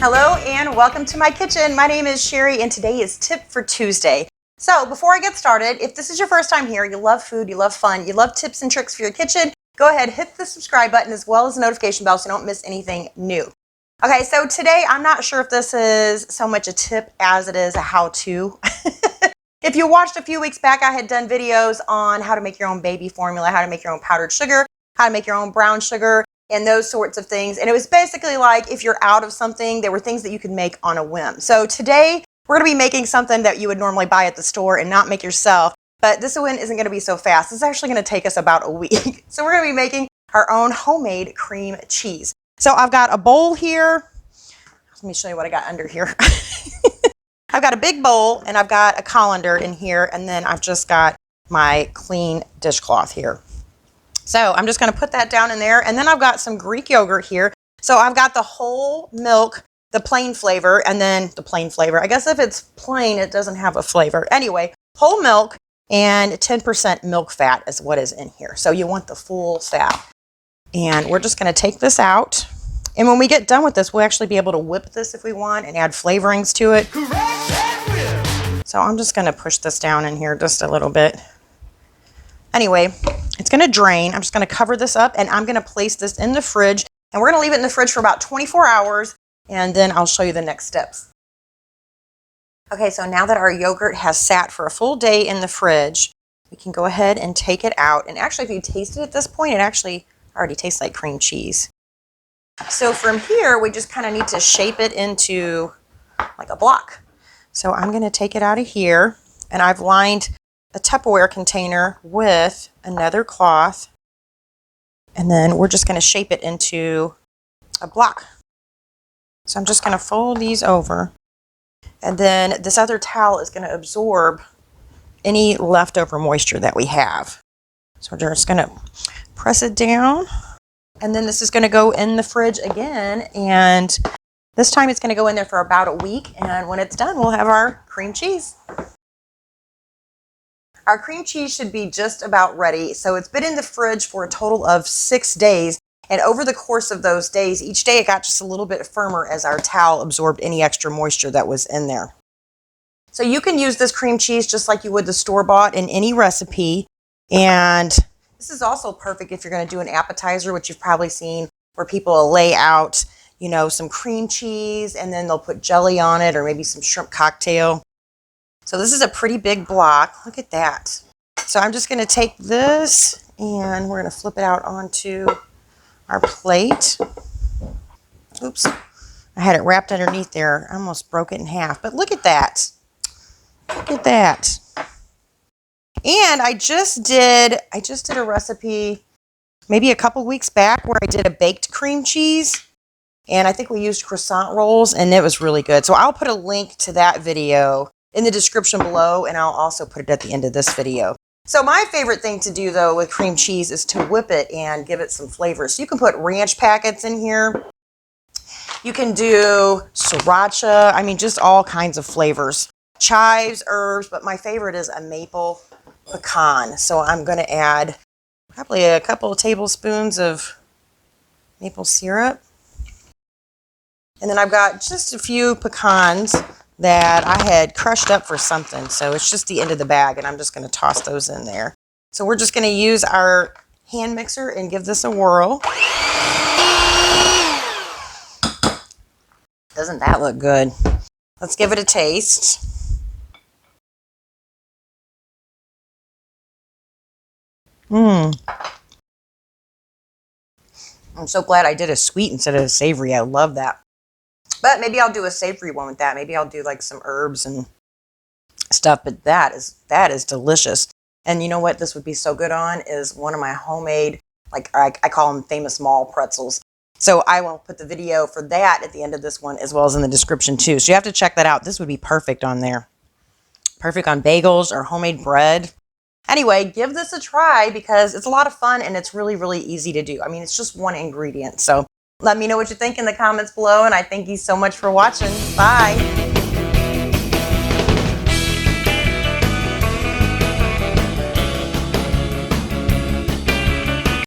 Hello and welcome to my kitchen. My name is Sherry and today is Tip for Tuesday. So before I get started, if this is your first time here, you love food, you love fun, you love tips and tricks for your kitchen, go ahead, hit the subscribe button as well as the notification bell so you don't miss anything new. Okay, so today I'm not sure if this is so much a tip as it is a how-to. If you watched a few weeks back, I had done videos on how to make your own baby formula, how to make your own powdered sugar, how to make your own brown sugar, and those sorts of things. And it was basically like if you're out of something, there were things that you could make on a whim. So today we're going to be making something that you would normally buy at the store and not make yourself. But this one isn't going to be so fast. It's actually going to take us about a week. So we're going to be making our own homemade cream cheese. So I've got a bowl here. Let me show you what I got under here. I've got a big bowl and I've got a colander in here. And then I've just got my clean dishcloth here. So I'm just going to put that down in there. And then I've got some Greek yogurt here. So I've got the whole milk, the plain flavor, and then the plain flavor. I guess if it's plain, it doesn't have a flavor. Anyway, whole milk and 10% milk fat is what is in here. So you want the full fat. And we're just going to take this out. And when we get done with this, we'll actually be able to whip this if we want and add flavorings to it. So I'm just going to push this down in here just a little bit. Anyway, it's going to drain. I'm just going to cover this up and I'm going to place this in the fridge. And we're going to leave it in the fridge for about 24 hours. And then I'll show you the next steps. Okay, so now that our yogurt has sat for a full day in the fridge, we can go ahead and take it out. And actually, if you taste it at this point, it actually already tastes like cream cheese. So from here, we just kind of need to shape it into like a block. So I'm going to take it out of here. And I've lined a Tupperware container with another cloth, and then we're just going to shape it into a block. So I'm just going to fold these over, and then this other towel is going to absorb any leftover moisture that we have. So we're just going to press it down, and then this is going to go in the fridge again, and this time it's going to go in there for about a week, and when it's done, we'll have our cream cheese. Our cream cheese should be just about ready. So it's been in the fridge for a total of 6 days. And over the course of those days, each day it got just a little bit firmer as our towel absorbed any extra moisture that was in there. So you can use this cream cheese just like you would the store-bought in any recipe. And this is also perfect if you're going to do an appetizer, which you've probably seen where people will lay out, you know, some cream cheese and then they'll put jelly on it or maybe some shrimp cocktail. So this is a pretty big block. Look at that. So I'm just going to take this and we're going to flip it out onto our plate. Oops. I had it wrapped underneath there. I almost broke it in half. But look at that. Look at that. And I just did a recipe maybe a couple weeks back where I did a baked cream cheese. And I think we used croissant rolls and it was really good. So I'll put a link to that video in the description below, and I'll also put it at the end of this video. So my favorite thing to do though with cream cheese is to whip it and give it some flavor. So you can put ranch packets in here. You can do sriracha. I mean, just all kinds of flavors. Chives, herbs, but my favorite is a maple pecan. So I'm going to add probably a couple of tablespoons of maple syrup. And then I've got just a few pecans that I had crushed up for something. So it's just the end of the bag and I'm just going to toss those in there. So we're just going to use our hand mixer and give this a whirl. Doesn't that look good? Let's give it a taste. I'm so glad I did a sweet instead of a savory. I love that. But maybe I'll do a savory one with that. Maybe I'll do like some herbs and stuff. But that is delicious. And you know what this would be so good on is one of my homemade, like I call them famous mall pretzels. So I will put the video for that at the end of this one as well as in the description too. So you have to check that out. This would be perfect on there. Perfect on bagels or homemade bread. Anyway, give this a try because it's a lot of fun and it's really, really easy to do. I mean, it's just one ingredient. So let me know what you think in the comments below, and I thank you so much for watching. Bye.